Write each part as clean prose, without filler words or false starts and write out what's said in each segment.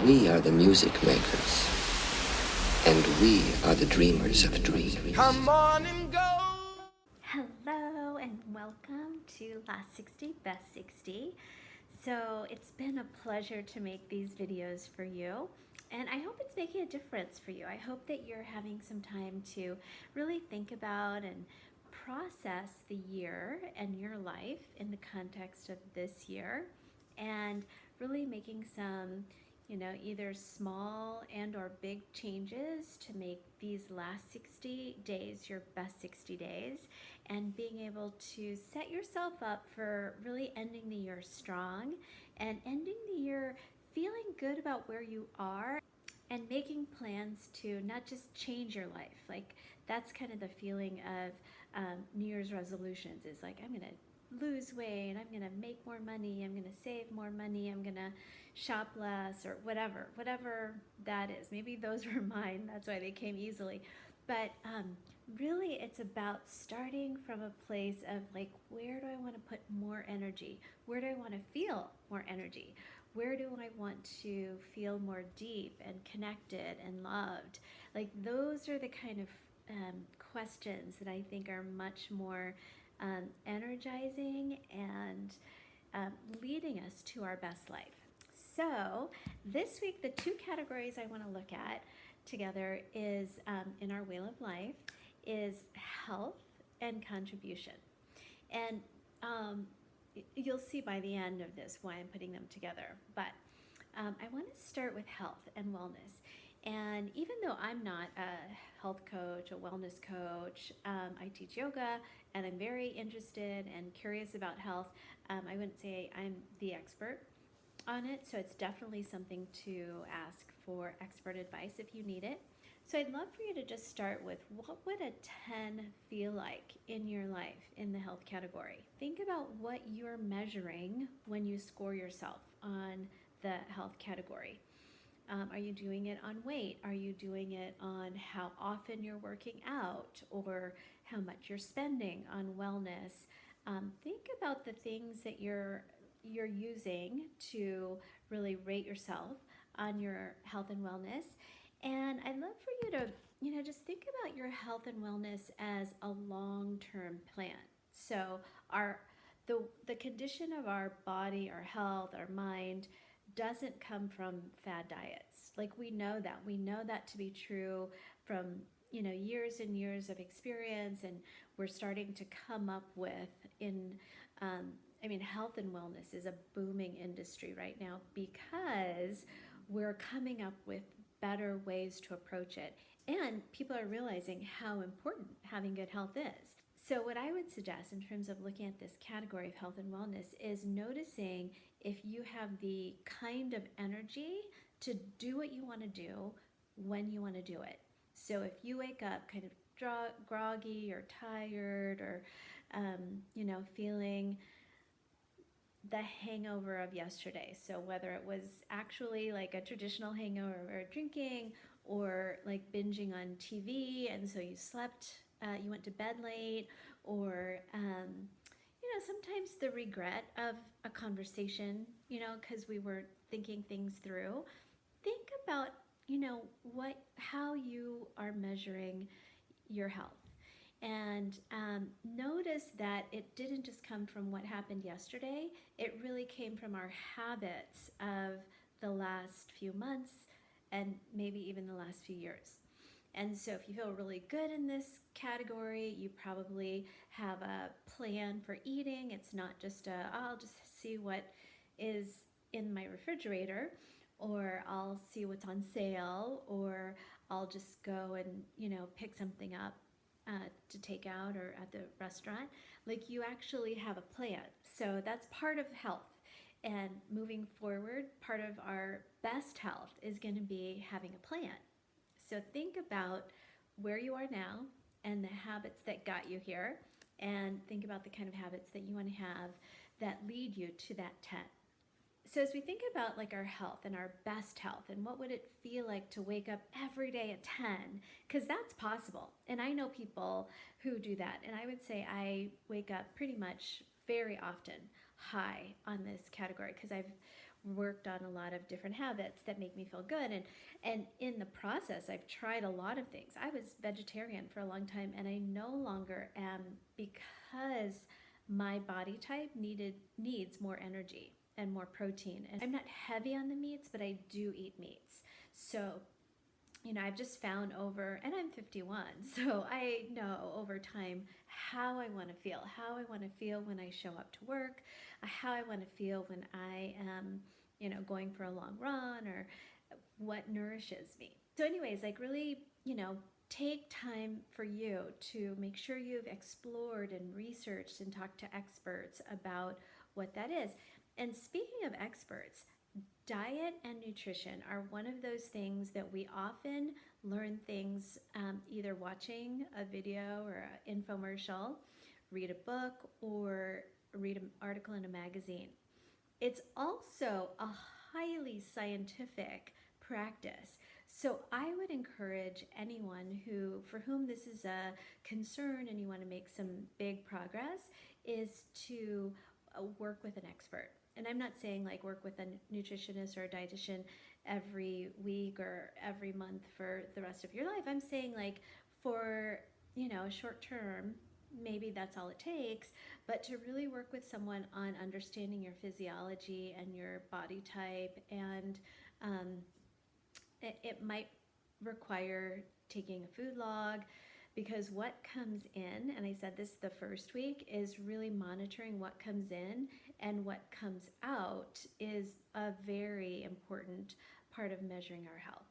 We are the music makers, and we are the dreamers of dreams. Come on and go. Hello and welcome to Last 60, Best 60. So it's been a pleasure to make these videos for you, and I hope it's making a difference for you. I hope that you're having some time to really think about and process the year and your life in the context of this year, and really making some either small and or big changes to make these last 60 days your best 60 days, and being able to set yourself up for really ending the year strong and ending the year feeling good about where you are and making plans to not just change your life. Like, that's kind of the feeling of New Year's resolutions, is like, I'm gonna lose weight, I'm gonna make more money, I'm gonna save more money, I'm gonna shop less, or whatever that is. Maybe those were mine, that's why they came easily. But really, it's about starting from a place of like, where do I want to put more energy? Where do I want to feel more energy? Where do I want to feel more deep and connected and loved? Like, those are the kind of questions that I think are much more energizing and leading us to our best life. So this week, the two categories I want to look at together is in our wheel of life is health and contribution. And you'll see by the end of this why I'm putting them together. But I want to start with health and wellness. And even though I'm not a health coach, a wellness coach, I teach yoga, and I'm very interested and curious about health. I wouldn't say I'm the expert on it, so it's definitely something to ask for expert advice if you need it. So I'd love for you to just start with, what would a 10 feel like in your life in the health category? Think about what you're measuring when you score yourself on the health category. Are you doing it on weight? Are you doing it on how often you're working out, or how much you're spending on wellness? Think about the things that you're using to really rate yourself on your health and wellness. And I'd love for you to, just think about your health and wellness as a long-term plan. So the condition of our body, our health, our mind doesn't come from fad diets. Like, we know that to be true from years and years of experience, and we're starting to come up with health and wellness is a booming industry right now because we're coming up with better ways to approach it, and people are realizing how important having good health is. So what I would suggest in terms of looking at this category of health and wellness is noticing if you have the kind of energy to do what you want to do when you want to do it. So if you wake up kind of groggy or tired, or feeling the hangover of yesterday, so whether it was actually like a traditional hangover or drinking, or like binging on TV, and so you slept, you went to bed late, or sometimes the regret of a conversation, because we were thinking things through. Think about how you are measuring your health, and notice that it didn't just come from what happened yesterday. It really came from our habits of the last few months, and maybe even the last few years. And so if you feel really good in this category, you probably have a plan for eating. It's not just I'll just see what is in my refrigerator, or I'll see what's on sale, or I'll just go and pick something up to take out or at the restaurant. Like, you actually have a plan. So that's part of health. And moving forward, part of our best health is going to be having a plan. So think about where you are now and the habits that got you here, and think about the kind of habits that you want to have that lead you to that 10. So as we think about like our health and our best health, and what would it feel like to wake up every day at 10, because that's possible. And I know people who do that, and I would say I wake up pretty much very often high on this category, because I've worked on a lot of different habits that make me feel good. And in the process, I've tried a lot of things. I was vegetarian for a long time, and I no longer am, because my body type needs more energy and more protein. And I'm not heavy on the meats, but I do eat meats. So I've just found over, and I'm 51, so I know over time how I want to feel, when I show up to work, how I want to feel when I am, going for a long run, or what nourishes me. So, anyways, like really, take time for you to make sure you've explored and researched and talked to experts about what that is. And speaking of experts, diet and nutrition are one of those things that we often learn things either watching a video or an infomercial, read a book, or read an article in a magazine. It's also a highly scientific practice. So I would encourage anyone for whom this is a concern and you want to make some big progress, is to work with an expert. And I'm not saying like work with a nutritionist or a dietitian every week or every month for the rest of your life. I'm saying like for, short term, maybe that's all it takes, but to really work with someone on understanding your physiology and your body type. And it might require taking a food log, because what comes in, and I said this the first week, is really monitoring what comes in, and what comes out is a very important part of measuring our health.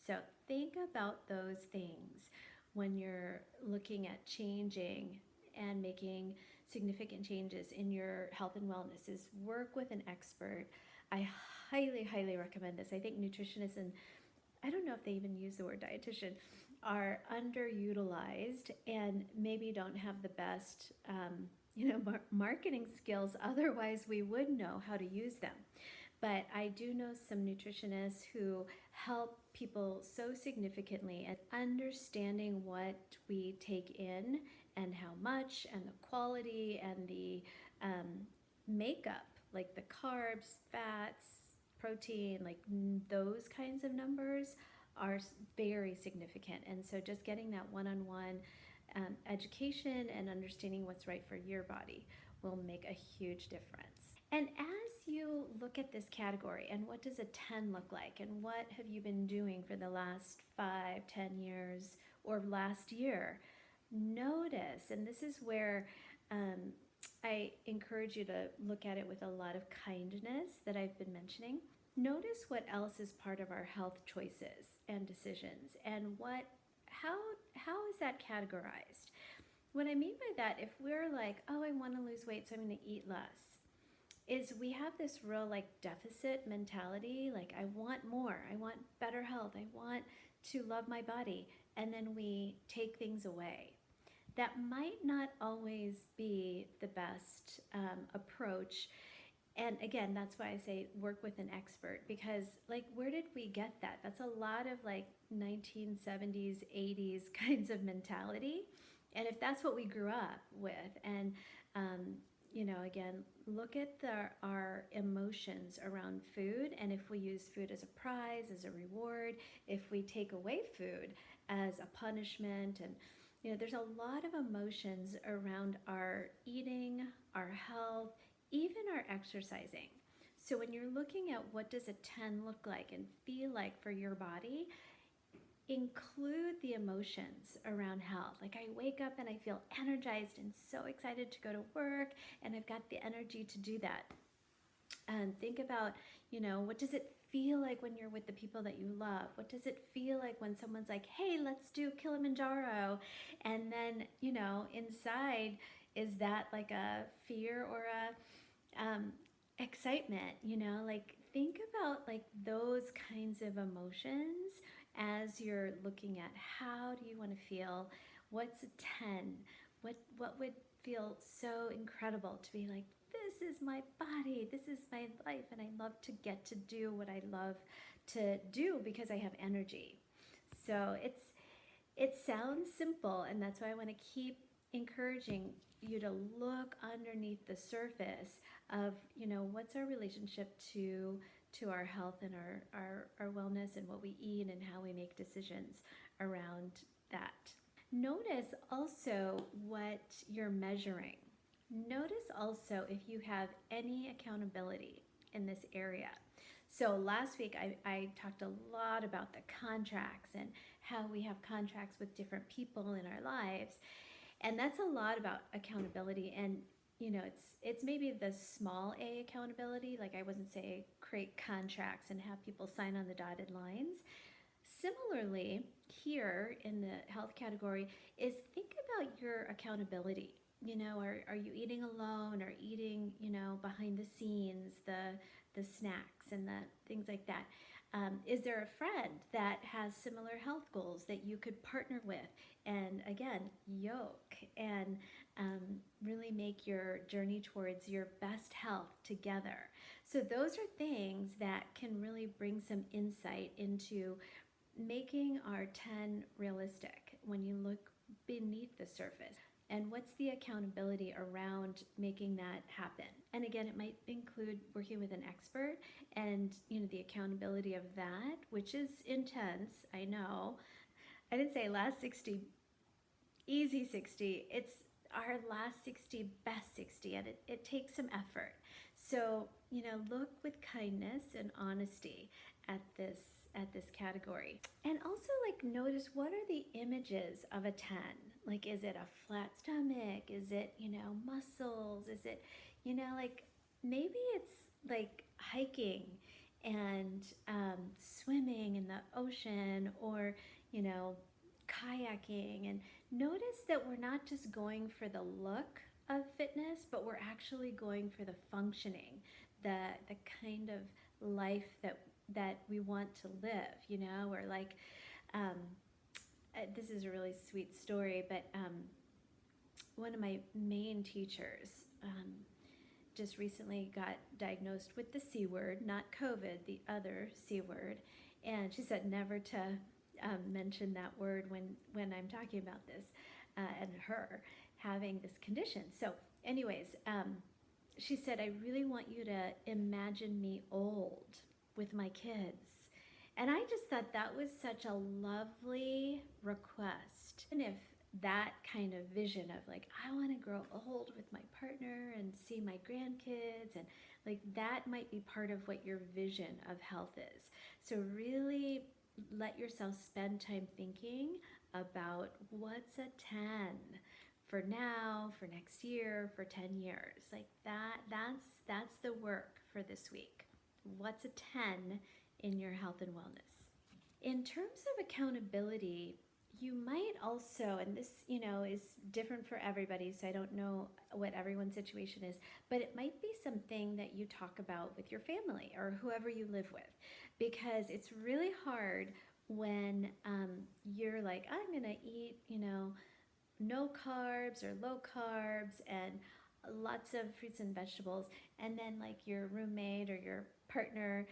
So think about those things when you're looking at changing and making significant changes in your health and wellness. Is work with an expert. I highly recommend this. I think nutritionists, and I don't know if they even use the word dietitian, are underutilized and maybe don't have the best marketing skills. Otherwise we would know how to use them. But I do know some nutritionists who help people so significantly at understanding what we take in and how much, and the quality, and the makeup, like the carbs, fats, protein, like those kinds of numbers are very significant. And so just getting that one-on-one education and understanding what's right for your body will make a huge difference. And as you look at this category, and what does a 10 look like, and what have you been doing for the last 5-10 years or last year, notice, and this is where I encourage you to look at it with a lot of kindness that I've been mentioning. Notice what else is part of our health choices and decisions, and how is that categorized? What I mean by that, if we're like, oh, I want to lose weight, so I'm going to eat less, is we have this real like deficit mentality, like I want more, I want better health, I want to love my body, and then we take things away. That might not always be the best approach. And again, that's why I say work with an expert, because like, where did we get that? That's a lot of like 1970s, 80s kinds of mentality. And if that's what we grew up with, and again, look at our emotions around food, and if we use food as a prize, as a reward, if we take away food as a punishment, and there's a lot of emotions around our eating, our health, even our exercising. So when you're looking at what does a 10 look like and feel like for your body, include the emotions around health. Like I wake up and I feel energized and so excited to go to work, and I've got the energy to do that. And think about, what does it feel like when you're with the people that you love? What does it feel like when someone's like, hey, let's do Kilimanjaro? And then, inside, is that like a fear or a excitement? Like think about like those kinds of emotions as you're looking at how do you want to feel? What's a 10? What would feel so incredible to be like, this is my body, this is my life, and I love to get to do what I love to do because I have energy. So it sounds simple, and that's why I want to keep encouraging you to look underneath the surface of, what's our relationship to our health and our wellness and what we eat and how we make decisions around that. Notice also what you're measuring. Notice also if you have any accountability in this area. So last week I talked a lot about the contracts and how we have contracts with different people in our lives. And that's a lot about accountability. And it's maybe the small a accountability, like I wouldn't say create contracts and have people sign on the dotted lines. Similarly, here in the health category is think about your accountability. Are you eating alone or eating, behind the scenes, the snacks and the things like that? Is there a friend that has similar health goals that you could partner with and again, yoke and really make your journey towards your best health together? So those are things that can really bring some insight into making our 10 realistic when you look beneath the surface. And what's the accountability around making that happen? And again, it might include working with an expert and the accountability of that, which is intense. I know. I didn't say last 60, easy 60. It's our last 60, best 60, and it takes some effort. So, look with kindness and honesty at this category. And also notice what are the images of a 10? Like, is it a flat stomach? Is it, muscles? Is it, maybe it's like hiking and swimming in the ocean or, kayaking. And notice that we're not just going for the look of fitness, but we're actually going for the functioning, the kind of life that we want to live, or this is a really sweet story, but one of my main teachers just recently got diagnosed with the C word, not COVID, the other C word, and she said never to mention that word when I'm talking about this and her having this condition. So anyways, she said, I really want you to imagine me old with my kids. And I just thought that was such a lovely request. And if that kind of vision of I want to grow old with my partner and see my grandkids, and that might be part of what your vision of health is. So really let yourself spend time thinking about what's a 10 for now, for next year, for 10 years. That's the work for this week. What's a 10 in your health and wellness? In terms of accountability, you might also, and this, is different for everybody, so I don't know what everyone's situation is, but it might be something that you talk about with your family or whoever you live with, because it's really hard when you're like, I'm going to eat, no carbs or low carbs and lots of fruits and vegetables, and then your roommate or your partner,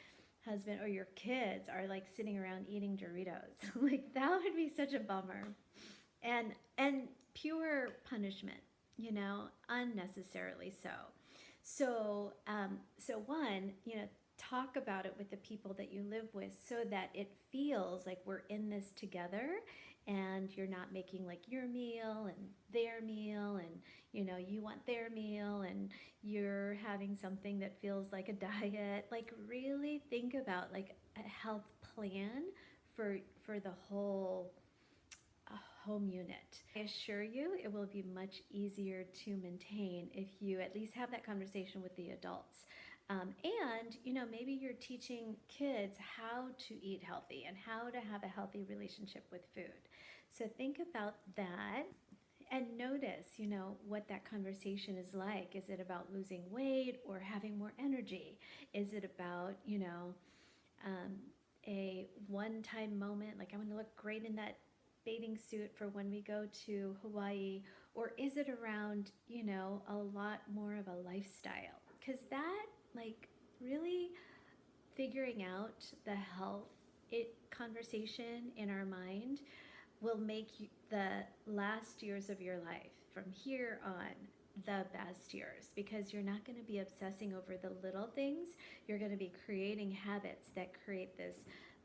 husband, or your kids are sitting around eating Doritos. That would be such a bummer, and pure punishment, unnecessarily so. So one, talk about it with the people that you live with so that it feels like we're in this together, and you're not making your meal and their meal, and you want their meal and you're having something that feels like a diet. Really think about a health plan for the whole home unit. I assure you it will be much easier to maintain if you at least have that conversation with the adults. And maybe you're teaching kids how to eat healthy and how to have a healthy relationship with food. So think about that and notice, what that conversation is like. Is it about losing weight or having more energy? Is it about, a one-time moment, I want to look great in that bathing suit for when we go to Hawaii? Or is it around, a lot more of a lifestyle? Because that, really figuring out the health conversation in our mind will make the last years of your life from here on the best years, because you're not going to be obsessing over the little things. You're going to be creating habits that create this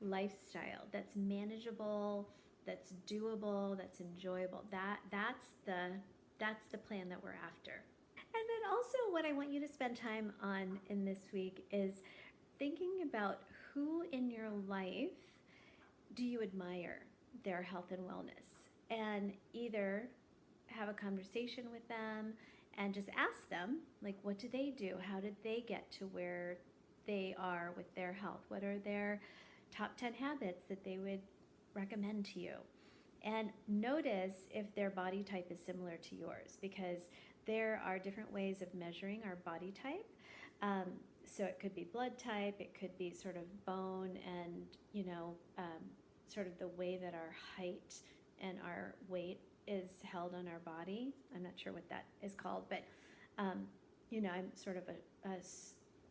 lifestyle that's manageable, that's doable, that's enjoyable. That's the plan that we're after. And then also, what I want you to spend time on in this week is thinking about who in your life do you admire their health and wellness, and either have a conversation with them and just ask them, like, what do they do? How did they get to where they are with their health? What are their top 10 habits that they would recommend to you? And notice if their body type is similar to yours, because there are different ways of measuring our body type. So it could be blood type, it could be sort of bone, and sort of the way that our height and our weight is held on our body. I'm not sure what that is called, but I'm sort of a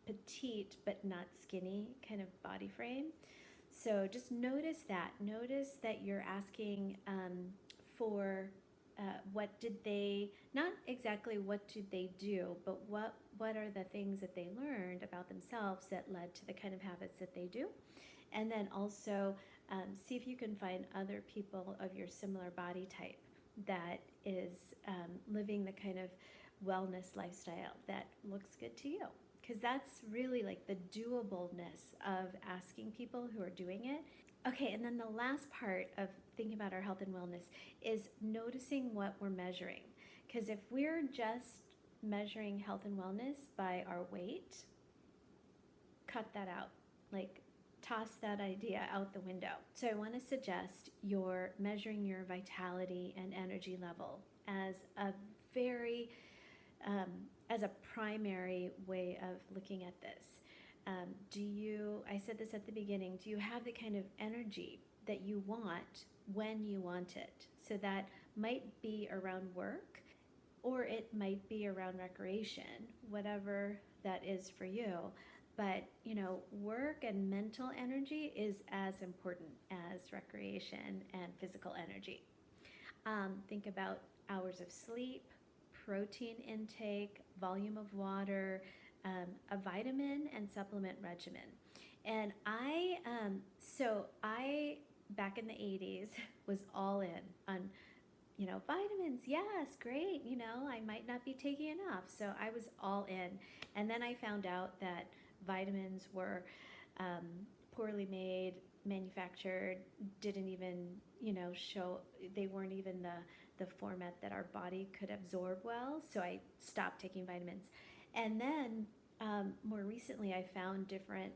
petite but not skinny kind of body frame. So just notice that. Notice that you're asking for what did they, not exactly what did they do, but what are the things that they learned about themselves that led to the kind of habits that they do. And then also see if you can find other people of your similar body type that is living the kind of wellness lifestyle that looks good to you. Because that's really like the doableness of asking people who are doing it. Okay, and then the last part of thinking about our health and wellness is noticing what we're measuring. Because if we're just measuring health and wellness by our weight, cut that out. Like, toss that idea out the window. So I want to suggest you're measuring your vitality and energy level as a very, as a primary way of looking at this. I said this at the beginning, do you have the kind of energy that you want when you want it? So that might be around work, or it might be around recreation, whatever that is for you. But, work and mental energy is as important as recreation and physical energy. Think about hours of sleep, protein intake, volume of water, a vitamin and supplement regimen. And I back in the 80s, was all in on, vitamins, yes, great, I might not be taking enough. So I was all in. And then I found out that vitamins were poorly made, manufactured, didn't even, they weren't even the format that our body could absorb well. So I stopped taking vitamins. And then more recently, I found different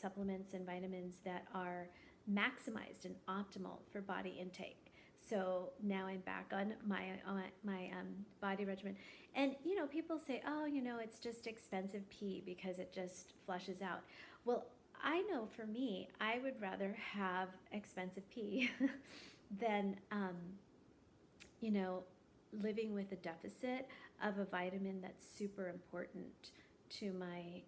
supplements and vitamins that are maximized and optimal for body intake. So now I'm back on my body regimen. And, people say, oh, it's just expensive pee because it just flushes out. Well, I know for me, I would rather have expensive pee than, living with a deficit of a vitamin that's super important to my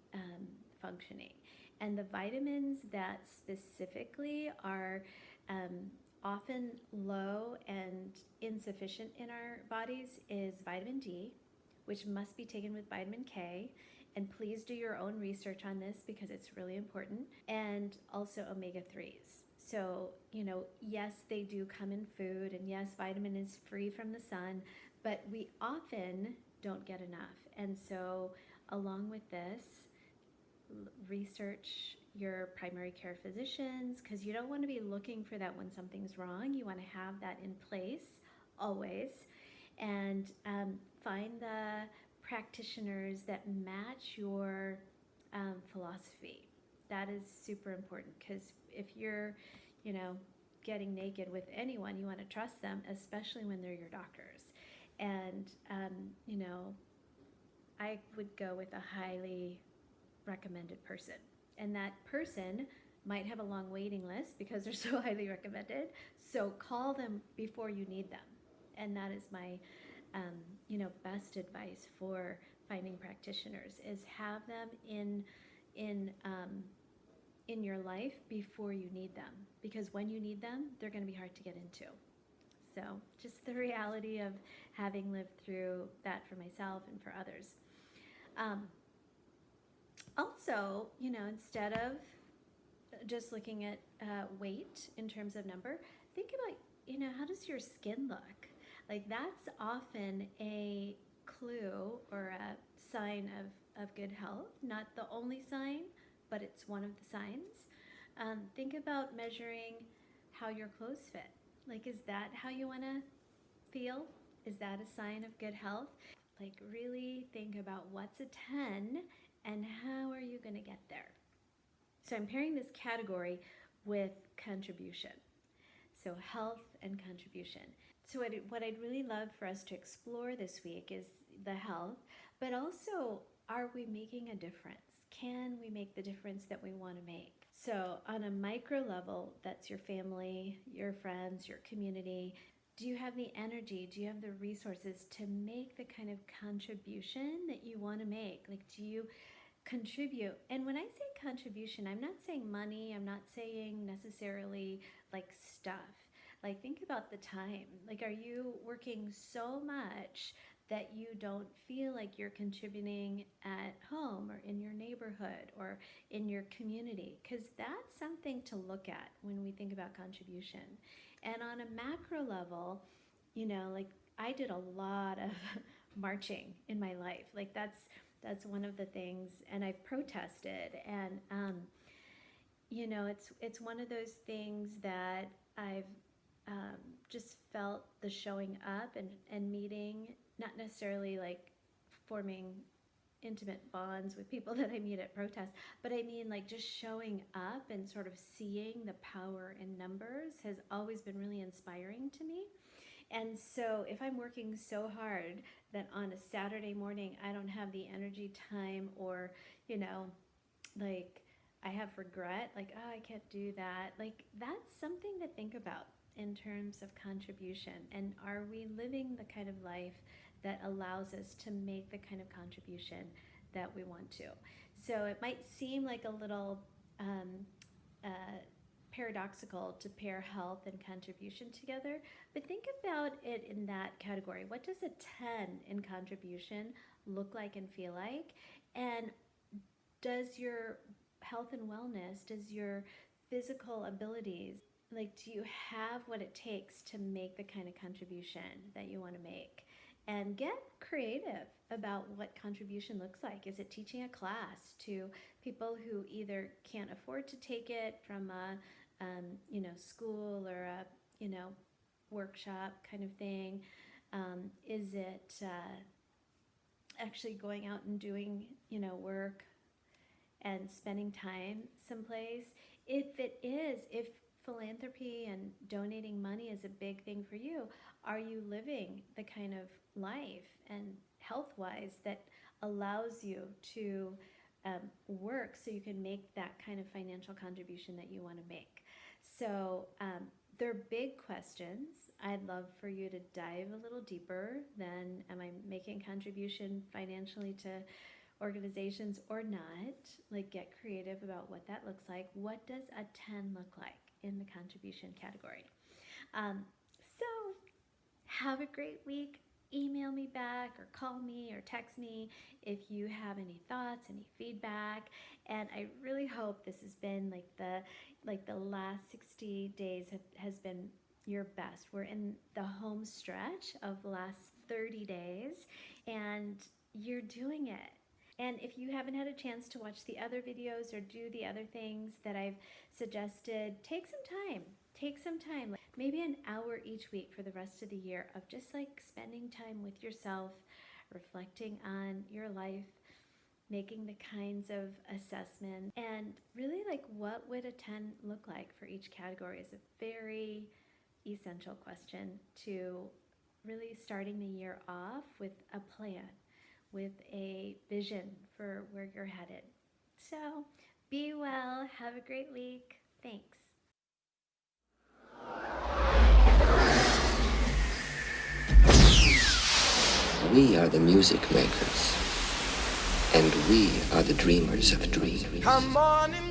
functioning. And the vitamins that specifically are often low and insufficient in our bodies is vitamin D, which must be taken with vitamin K. And please do your own research on this because it's really important. And also omega-3s. So, yes, they do come in food, and yes, vitamin is free from the sun, but we often don't get enough. And so, along with this, research your primary care physicians, because you don't want to be looking for that when something's wrong. You want to have that in place always. And find the practitioners that match your philosophy. That is super important, because if you're, getting naked with anyone, you want to trust them, especially when they're your doctors. And, I would go with a highly recommended person. And that person might have a long waiting list because they're so highly recommended. So call them before you need them. And that is my, best advice for finding practitioners, is have them in your life before you need them. Because when you need them, they're going to be hard to get into. So just the reality of having lived through that for myself and for others. Also, instead of just looking at weight in terms of number, think about, how does your skin look? Like that's often a clue or a sign of good health. Not the only sign, but it's one of the signs. Think about measuring how your clothes fit. Like, is that how you want to feel? Is that a sign of good health? Like, really think about what's a 10 and how are you going to get there? So I'm pairing this category with contribution. So health and contribution. So what I'd really love for us to explore this week is the health, but also, are we making a difference? Can we make the difference that we want to make? So on a micro level, that's your family, your friends, your community. Do you have the energy? Do you have the resources to make the kind of contribution that you want to make? Like, do you contribute? And when I say contribution, I'm not saying money. I'm not saying necessarily like stuff. Like, think about the time. Like, are you working so much that you don't feel like you're contributing at home or in your neighborhood or in your community? Because that's something to look at when we think about contribution. And on a macro level, like I did a lot of marching in my life. Like that's one of the things, and I've protested, and it's one of those things that I've just felt the showing up and meeting, not necessarily like forming intimate bonds with people that I meet at protests, but I mean like just showing up and sort of seeing the power in numbers has always been really inspiring to me. And so if I'm working so hard that on a Saturday morning I don't have the energy, time, or, like I have regret, like, oh, I can't do that. Like, that's something to think about in terms of contribution. And are we living the kind of life that allows us to make the kind of contribution that we want to? So it might seem like a little paradoxical to pair health and contribution together, but think about it in that category. What does a 10 in contribution look like and feel like? And does your health and wellness, does your physical abilities, like, do you have what it takes to make the kind of contribution that you want to make? And get creative about what contribution looks like. Is it teaching a class to people who either can't afford to take it from a school or a workshop kind of thing? Is it actually going out and doing work and spending time someplace? If philanthropy and donating money is a big thing for you, are you living the kind of life and health-wise that allows you to work so you can make that kind of financial contribution that you want to make? So they're big questions. I'd love for you to dive a little deeper than, am I making contribution financially to organizations or not? Like, get creative about what that looks like. What does a 10 look like in the contribution category? So have a great week. Email me back or call me or text me if you have any thoughts, any feedback. And I really hope this has been like the last 60 days has been your best. We're in the home stretch of the last 30 days and you're doing it. And if you haven't had a chance to watch the other videos or do the other things that I've suggested, take some time. Take some time, maybe an hour each week for the rest of the year of just like spending time with yourself, reflecting on your life, making the kinds of assessments, and really like what would a 10 look like for each category is a very essential question to really starting the year off with a plan, with a vision for where you're headed. So be well, have a great week. Thanks. We are the music makers, and we are the dreamers of dreams. Come on in.